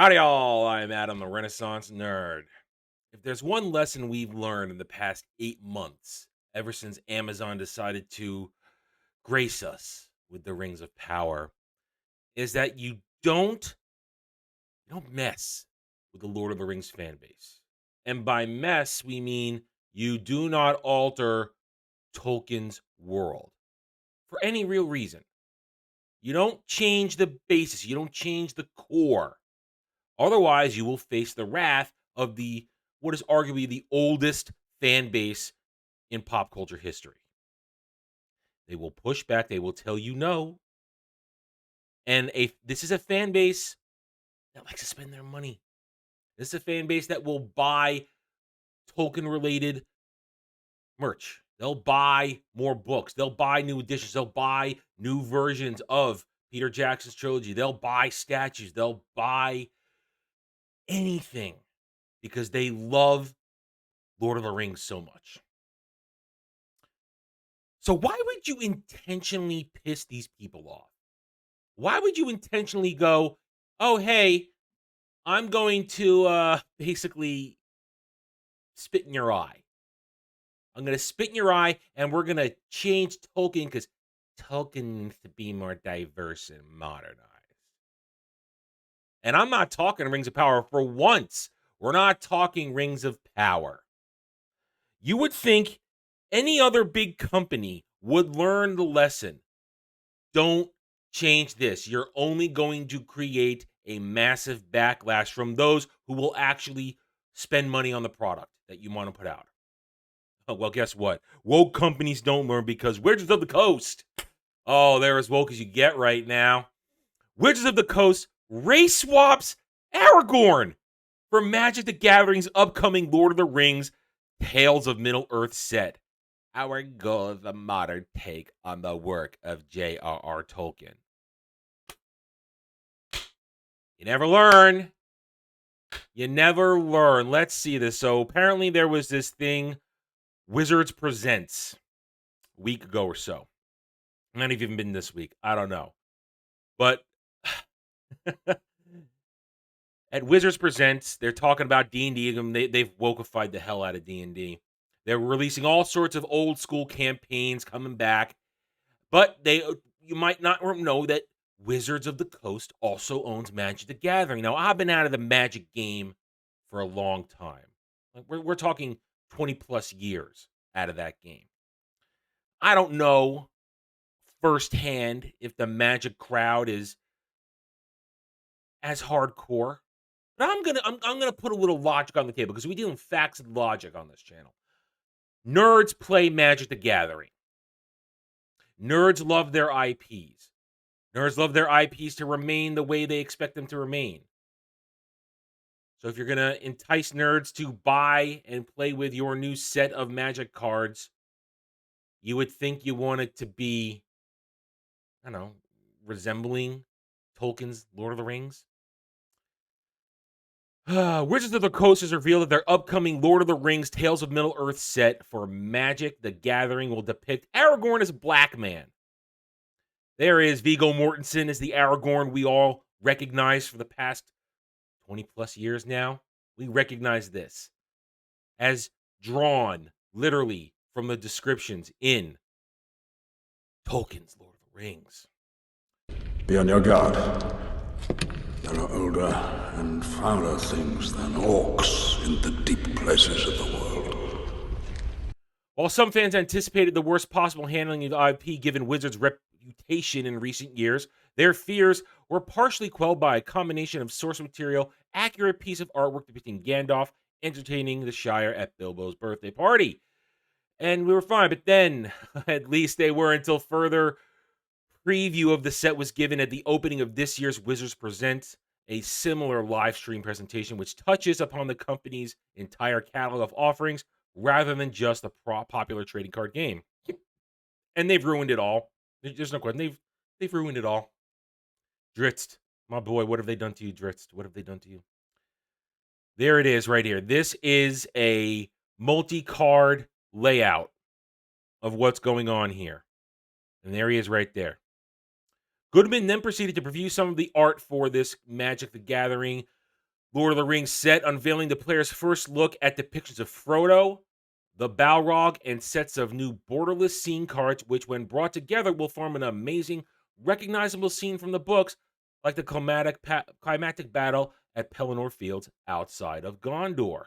Howdy, y'all. I'm Adam, the Renaissance Nerd. If there's one lesson we've learned in the past 8 months, ever since Amazon decided to grace us with the rings of power, is that you don't mess with the Lord of the Rings fan base. And by mess, we mean you do not alter Tolkien's world for any real reason. You don't change the basis, you don't change the core. Otherwise, you will face the wrath of the what is arguably the oldest fan base in pop culture history. They will push back, they will tell you no. And this is a fan base that likes to spend their money. This is a fan base that will buy Tolkien related merch. They'll buy more books. They'll buy new editions. They'll buy new versions of Peter Jackson's trilogy. They'll buy statues. They'll buy anything because they love Lord of the Rings so much. So why would you intentionally piss these people off? Why would you intentionally go, "Oh, hey, I'm going to basically spit in your eye. I'm going to spit in your eye and we're going to change Tolkien cuz Tolkien needs to be more diverse and modernized." And I'm not talking Rings of Power for once. We're not talking Rings of Power. You would think any other big company would learn the lesson. Don't change this. You're only going to create a massive backlash from those who will actually spend money on the product that you want to put out. Oh, well, guess what? Woke companies don't learn because Wizards of the Coast. Oh, they're as woke as you get right now. Wizards of the Coast race swaps Aragorn for Magic the Gathering's upcoming Lord of the Rings Tales of Middle-earth set. Our goal is a modern take on the work of J.R.R. Tolkien. You never learn. You never learn. Let's see this. So apparently there was this thing, Wizards Presents, a week ago or so. Might have even been this week. I don't know. But at Wizards Presents, they're talking about D&D. They've wokeified the hell out of D&D. They're releasing all sorts of old school campaigns coming back. But you might not know that Wizards of the Coast also owns Magic the Gathering. Now, I've been out of the Magic game for a long time. Like we're talking 20 plus years out of that game. I don't know firsthand if the Magic crowd is as hardcore, but I'm gonna put a little logic on the table because we deal in facts and logic on this channel. Nerds play Magic the Gathering. Nerds love their IPs. Nerds love their IPs to remain the way they expect them to remain. So if you're going to entice nerds to buy and play with your new set of Magic cards, you would think you want it to be, I don't know, resembling Tolkien's Lord of the Rings. Wizards of the Coast has revealed that their upcoming Lord of the Rings Tales of Middle-earth set for Magic the Gathering will depict Aragorn as a black man. There is Viggo Mortensen as the Aragorn we all recognize for the past 20 plus years now. We recognize this as drawn literally from the descriptions in Tolkien's Lord of the Rings. Be on your guard. There are older and fouler things than orcs in the deep places of the world. While some fans anticipated the worst possible handling of the IP given Wizards' reputation in recent years, their fears were partially quelled by a combination of source material, accurate piece of artwork depicting Gandalf entertaining the Shire at Bilbo's birthday party. And we were fine, but then, at least they were until further preview of the set was given at the opening of this year's Wizards Present, a similar live stream presentation which touches upon the company's entire catalog of offerings rather than just a popular trading card game. And they've ruined it all. There's no question. They've ruined it all. Dritz, my boy, what have they done to you, Dritz? What have they done to you? There it is right here. This is a multi-card layout of what's going on here. And there he is right there. Goodman then proceeded to preview some of the art for this Magic the Gathering Lord of the Rings set, unveiling the player's first look at depictions of Frodo, the Balrog, and sets of new borderless scene cards, which, when brought together, will form an amazing, recognizable scene from the books, like the climactic battle at Pelennor Fields outside of Gondor.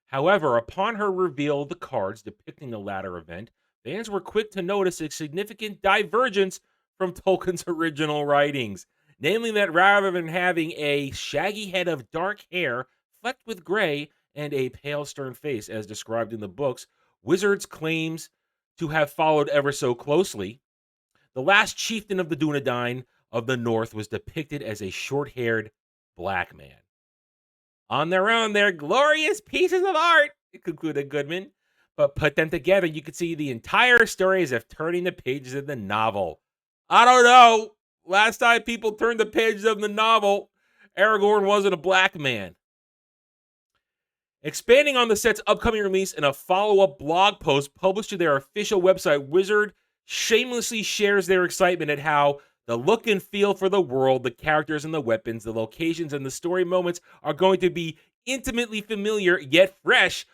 However, upon her reveal of the cards depicting the latter event, fans were quick to notice a significant divergence from Tolkien's original writings. Namely, that rather than having a shaggy head of dark hair flecked with gray and a pale, stern face as described in the books, Wizards claims to have followed ever so closely. The last chieftain of the Dunedain of the North was depicted as a short haired black man. On their own, they're glorious pieces of art, concluded Goodman. But put them together, you could see the entire story as if turning the pages of the novel. I don't know. Last time people turned the pages of the novel, Aragorn wasn't a black man. Expanding on the set's upcoming release in a follow-up blog post published to their official website, Wizard shamelessly shares their excitement at how the look and feel for the world, the characters and the weapons, the locations and the story moments are going to be intimately familiar yet fresh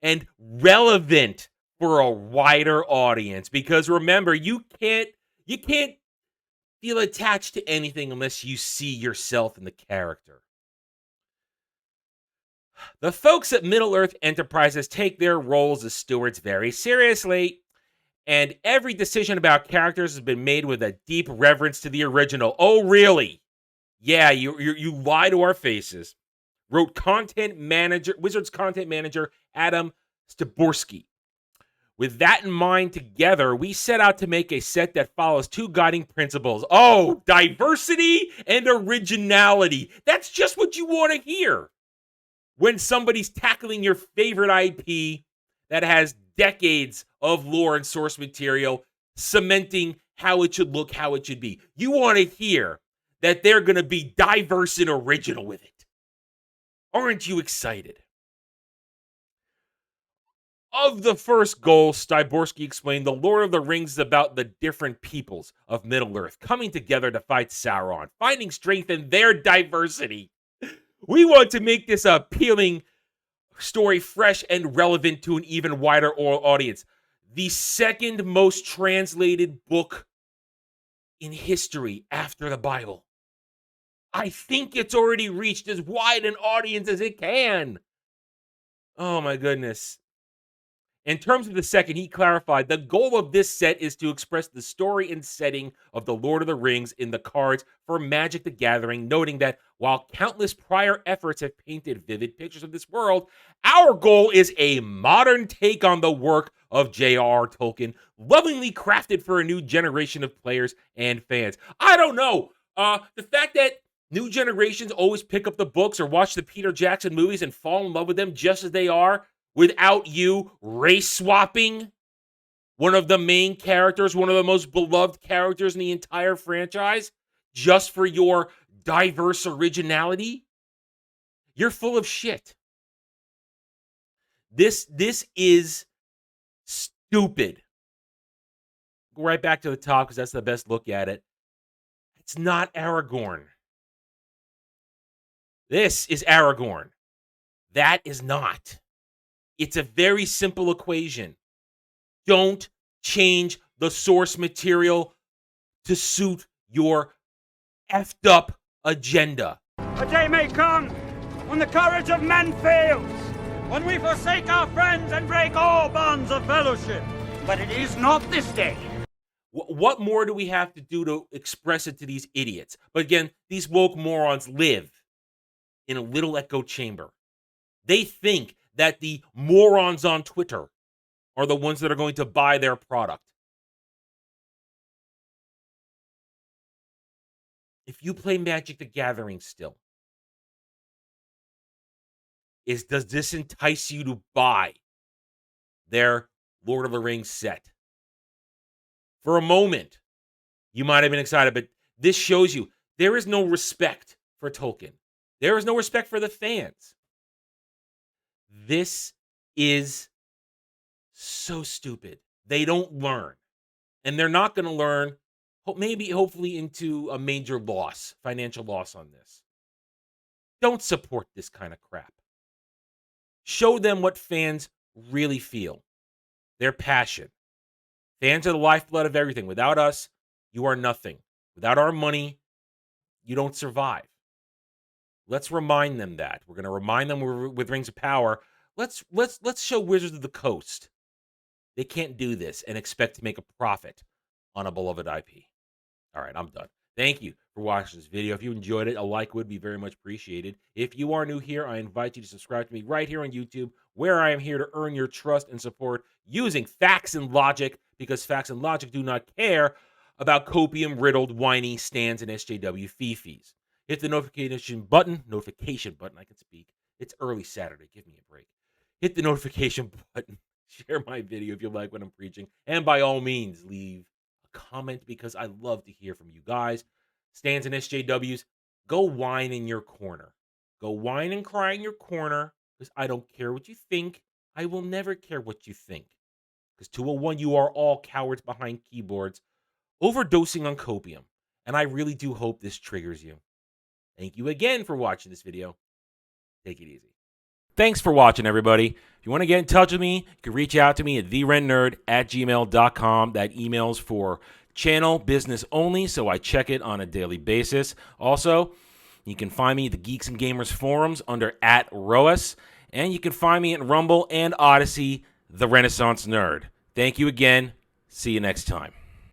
and relevant for a wider audience. Because remember, you can't feel attached to anything unless you see yourself in the character. The folks at Middle-earth Enterprises take their roles as stewards very seriously, and every decision about characters has been made with a deep reverence to the original. Oh, really? Yeah, you lie to our faces. Wrote Wizards content manager Adam Styborski. With that in mind, together, we set out to make a set that follows two guiding principles. Oh, diversity and originality. That's just what you want to hear when somebody's tackling your favorite IP that has decades of lore and source material cementing how it should look, how it should be. You want to hear that they're going to be diverse and original with it. Aren't you excited? Of the first goal, Styborski explained, the Lord of the Rings is about the different peoples of Middle-earth coming together to fight Sauron, finding strength in their diversity. We want to make this appealing story fresh and relevant to an even wider audience. The second most translated book in history after the Bible. I think it's already reached as wide an audience as it can. Oh my goodness. In terms of the second, he clarified, the goal of this set is to express the story and setting of The Lord of the Rings in the cards for Magic the Gathering, noting that while countless prior efforts have painted vivid pictures of this world, our goal is a modern take on the work of J.R.R. Tolkien, lovingly crafted for a new generation of players and fans. I don't know. The fact that new generations always pick up the books or watch the Peter Jackson movies and fall in love with them just as they are, without you race swapping one of the main characters, one of the most beloved characters in the entire franchise, just for your diverse originality, you're full of shit. This is stupid. Go right back to the top because that's the best look at it. It's not Aragorn. This is Aragorn. That is not. It's a very simple equation. Don't change the source material to suit your effed up agenda. A day may come when the courage of men fails, when we forsake our friends and break all bonds of fellowship. But it is not this day. What more do we have to do to express it to these idiots? But again, these woke morons live in a little echo chamber. They think that the morons on Twitter are the ones that are going to buy their product. If you play Magic the Gathering still, does this entice you to buy their Lord of the Rings set? For a moment, you might have been excited, but this shows you there is no respect for Tolkien. There is no respect for the fans. This is so stupid. They don't learn. And they're not going to learn, hopefully into a major loss, financial loss on this. Don't support this kind of crap. Show them what fans really feel. Their passion. Fans are the lifeblood of everything. Without us, you are nothing. Without our money, you don't survive. Let's remind them that. We're going to remind them with Rings of Power. Let's show Wizards of the Coast they can't do this and expect to make a profit on a beloved IP. All right, I'm done. Thank you for watching this video. If you enjoyed it, a like would be very much appreciated. If you are new here, I invite you to subscribe to me right here on YouTube, where I am here to earn your trust and support using facts and logic, because facts and logic do not care about copium-riddled, whiny stands and SJW fifis. Hit the notification button, I can speak. It's early Saturday, give me a break. Hit the notification button, share my video if you like what I'm preaching, and by all means, leave a comment because I love to hear from you guys. Stands and SJWs, go whine in your corner. Go whine and cry in your corner because I don't care what you think. I will never care what you think. Because 201, you are all cowards behind keyboards, overdosing on copium. And I really do hope this triggers you. Thank you again for watching this video. Take it easy. Thanks for watching, everybody. If you want to get in touch with me, you can reach out to me at therennerd@gmail.com. That email's for channel business only, so I check it on a daily basis. Also, you can find me at the Geeks and Gamers forums under @ROAS, and you can find me at Rumble and Odyssey, The Renaissance Nerd. Thank you again. See you next time.